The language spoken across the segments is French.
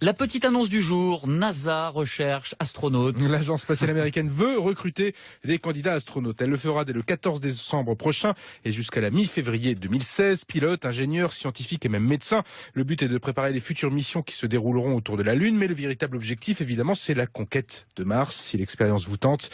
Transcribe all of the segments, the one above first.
La petite annonce du jour, NASA recherche astronautes. L'agence spatiale américaine veut recruter des candidats astronautes. Elle le fera dès le 14 décembre prochain et jusqu'à la mi-février 2016. Pilotes, ingénieurs, scientifiques et même médecins. Le but est de préparer les futures missions qui se dérouleront autour de la Lune. Mais le véritable objectif, évidemment, c'est la conquête de Mars. Si l'expérience vous tente,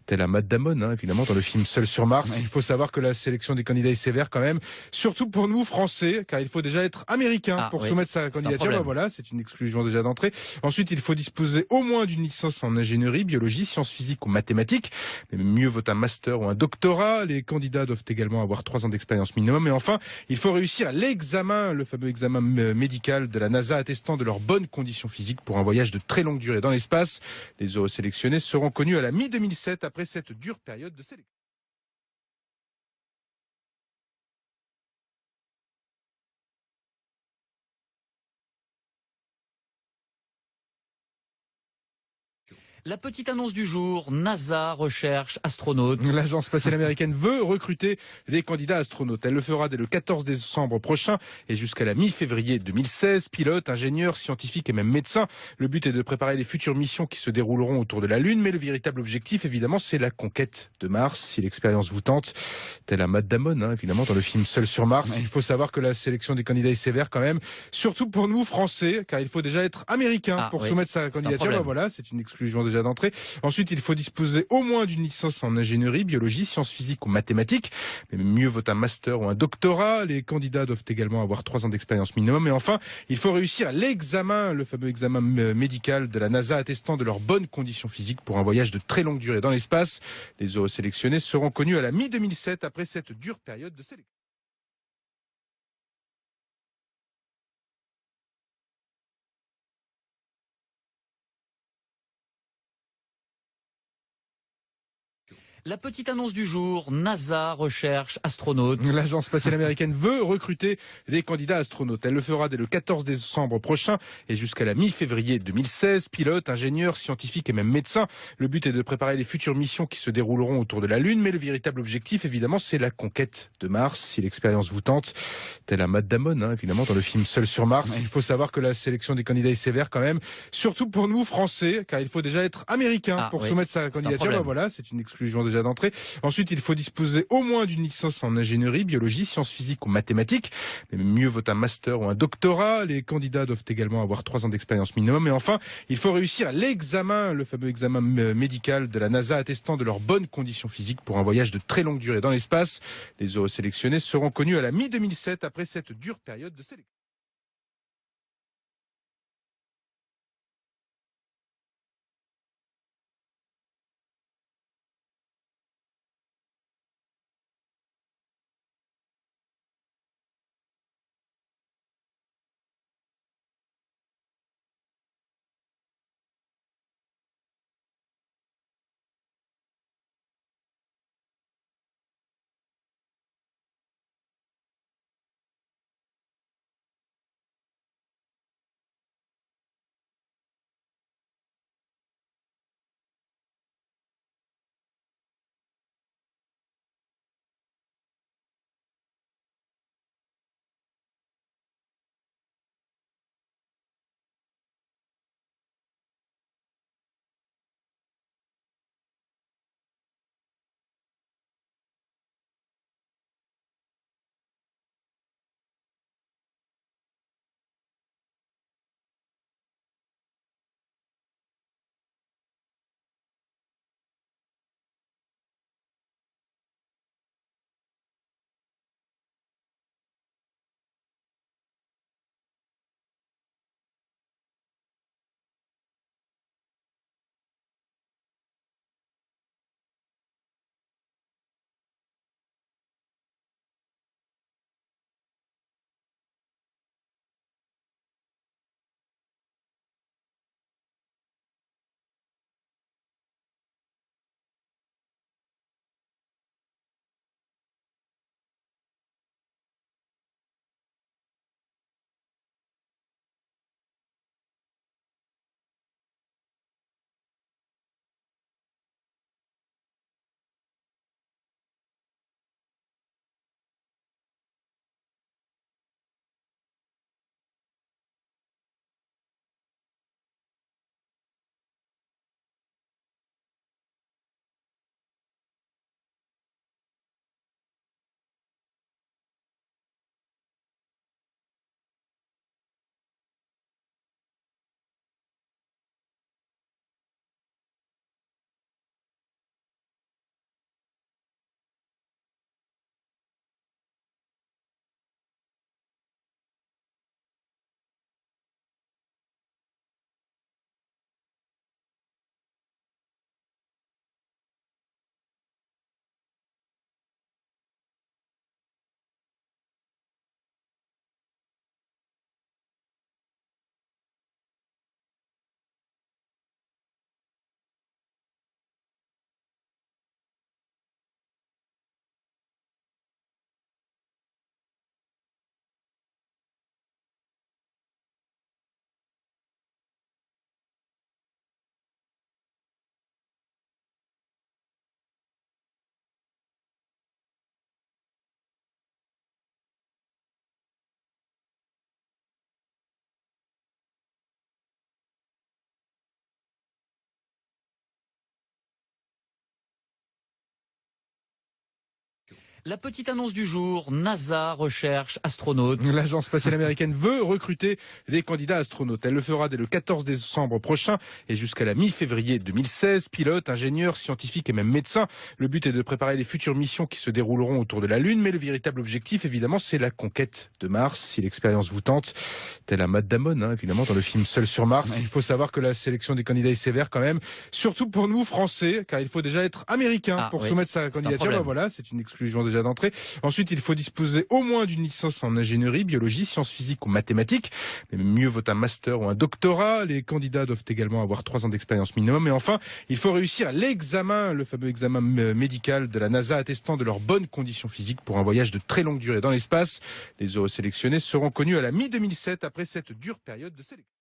tel un Matt Damon, évidemment, dans le film Seul sur Mars. Oui. Il faut savoir que la sélection des candidats est sévère quand même. Surtout pour nous, Français, car il faut déjà être américain pour Oui, soumettre sa c'est un candidature. problème. Voilà, c'est une exclusion déjà d'entrée. Ensuite, il faut disposer au moins d'une licence en ingénierie, biologie, sciences physiques ou mathématiques. Mais mieux vaut un master ou un doctorat. Les candidats doivent également avoir 3 ans d'expérience minimum. Et enfin, il faut réussir l'examen, le fameux examen médical de la NASA attestant de leurs bonnes conditions physiques pour un voyage de très longue durée dans l'espace. Les heureux sélectionnés seront connus à la mi-2007 après cette dure période de sélection. La petite annonce du jour, NASA recherche astronautes. L'agence spatiale américaine veut recruter des candidats astronautes. Elle le fera dès le 14 décembre prochain et jusqu'à la mi-février 2016. Pilotes, ingénieurs, scientifiques et même médecins. Le but est de préparer les futures missions qui se dérouleront autour de la Lune. Mais le véritable objectif, évidemment, c'est la conquête de Mars. Si l'expérience vous tente, tel un Matt Damon, évidemment, dans le film Seul sur Mars. Oui. Il faut savoir que la sélection des candidats est sévère quand même. Surtout pour nous, Français, car il faut déjà être américain pour Oui, soumettre sa c'est un candidature. problème. Voilà, c'est une exclusion déjà d'entrée. Ensuite, il faut disposer au moins d'une licence en ingénierie, biologie, sciences physiques ou mathématiques. Mais mieux vaut un master ou un doctorat. Les candidats doivent également avoir 3 ans d'expérience minimum. Et enfin, il faut réussir l'examen, le fameux examen médical de la NASA attestant de leurs bonnes conditions physiques pour un voyage de très longue durée dans l'espace. Les heureux sélectionnés seront connus à la mi-2007 après cette dure période de sélection. La petite annonce du jour, NASA recherche astronautes. L'agence spatiale américaine veut recruter des candidats astronautes. Elle le fera dès le 14 décembre prochain et jusqu'à la mi-février 2016. Pilotes, ingénieurs, scientifiques et même médecins. Le but est de préparer les futures missions qui se dérouleront autour de la Lune. Mais le véritable objectif, évidemment, c'est la conquête de Mars. Si l'expérience vous tente, tel un Matt Damon, évidemment, dans le film Seul sur Mars. Oui. Il faut savoir que la sélection des candidats est sévère quand même. Surtout pour nous, Français, car il faut déjà être américain pour Oui, soumettre sa c'est un candidature. problème. Voilà, c'est une exclusion déjà d'entrée. Ensuite, il faut disposer au moins d'une licence en ingénierie, biologie, sciences physiques ou mathématiques. Mais mieux vaut un master ou un doctorat. Les candidats doivent également avoir 3 ans d'expérience minimum. Et enfin, il faut réussir l'examen, le fameux examen médical de la NASA attestant de leurs bonnes conditions physiques pour un voyage de très longue durée dans l'espace. Les heureux sélectionnés seront connus à la mi-2007 après cette dure période de sélection. La petite annonce du jour, NASA recherche astronautes. L'agence spatiale américaine veut recruter des candidats astronautes. Elle le fera dès le 14 décembre prochain et jusqu'à la mi-février 2016. Pilotes, ingénieurs, scientifiques et même médecins. Le but est de préparer les futures missions qui se dérouleront autour de la Lune. Mais le véritable objectif, évidemment, c'est la conquête de Mars. Si l'expérience vous tente, tel un Matt Damon, évidemment, dans le film Seul sur Mars. Ouais. Il faut savoir que la sélection des candidats est sévère quand même. Surtout pour nous, Français, car il faut déjà être américain pour soumettre sa candidature. Voilà, c'est une exclusion déjà d'entrée. Ensuite, il faut disposer au moins d'une licence en ingénierie, biologie, sciences physiques ou mathématiques. Mais mieux vaut un master ou un doctorat. Les candidats doivent également avoir 3 ans d'expérience minimum. Et enfin, il faut réussir l'examen, le fameux examen médical de la NASA attestant de leurs bonnes conditions physiques pour un voyage de très longue durée dans l'espace. Les heureux sélectionnés seront connus à la mi-2007 après cette dure période de sélection.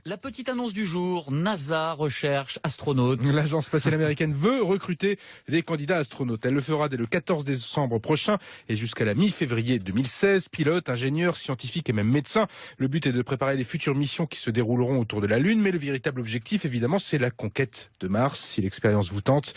La petite annonce du jour, NASA recherche astronautes. L'agence spatiale américaine veut recruter des candidats astronautes. Elle le fera dès le 14 décembre prochain et jusqu'à la mi-février 2016. Pilotes, ingénieurs, scientifiques et même médecins. Le but est de préparer les futures missions qui se dérouleront autour de la Lune. Mais le véritable objectif, évidemment, c'est la conquête de Mars. Si l'expérience vous tente,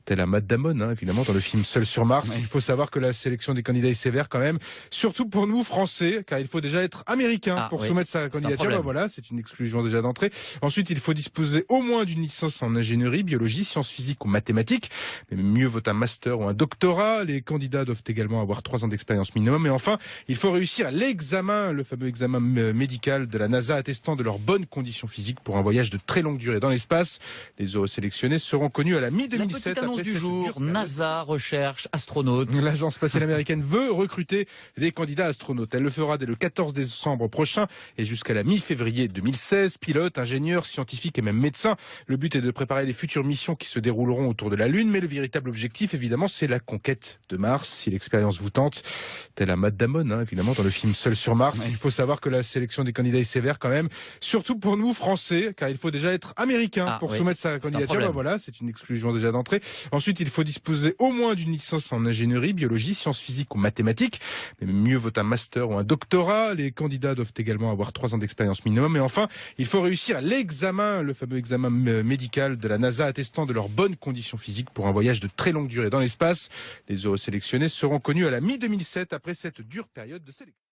tel un Matt Damon, évidemment, dans le film Seul sur Mars. Ouais. Il faut savoir que la sélection des candidats est sévère quand même. Surtout pour nous, Français, car il faut déjà être américain pour soumettre sa candidature. Voilà, c'est une exclusion déjà déjà d'entrée. Ensuite, il faut disposer au moins d'une licence en ingénierie, biologie, sciences physiques ou mathématiques. Mais mieux vaut un master ou un doctorat. Les candidats doivent également avoir 3 ans d'expérience minimum. Et enfin, il faut réussir l'examen, le fameux examen médical de la NASA attestant de leurs bonnes conditions physiques pour un voyage de très longue durée dans l'espace. Les heureux sélectionnés seront connus à la mi-2017. La petite annonce du jour, NASA recherche astronautes. L'agence spatiale américaine veut recruter des candidats astronautes. Elle le fera dès le 14 décembre prochain et jusqu'à la mi-février 2016. Pilotes, ingénieurs, scientifiques et même médecins. Le but est de préparer les futures missions qui se dérouleront autour de la Lune. Mais le véritable objectif, évidemment, c'est la conquête de Mars. Si l'expérience vous tente, tel un Matt Damon, évidemment, dans le film Seul sur Mars. Il faut savoir que la sélection des candidats est sévère quand même. Surtout pour nous, Français, car il faut déjà être américain pour soumettre sa candidature. Voilà, c'est une exclusion déjà d'entrée. Ensuite, il faut disposer au moins d'une licence en ingénierie, biologie, sciences physiques ou mathématiques. Mais mieux vaut un master ou un doctorat. Les candidats doivent également avoir 3 ans d'expérience minimum. Et enfin, il faut réussir l'examen, le fameux examen médical de la NASA attestant de leurs bonnes conditions physiques pour un voyage de très longue durée dans l'espace. Les heureux sélectionnés seront connus à la mi-2017 après cette dure période de sélection.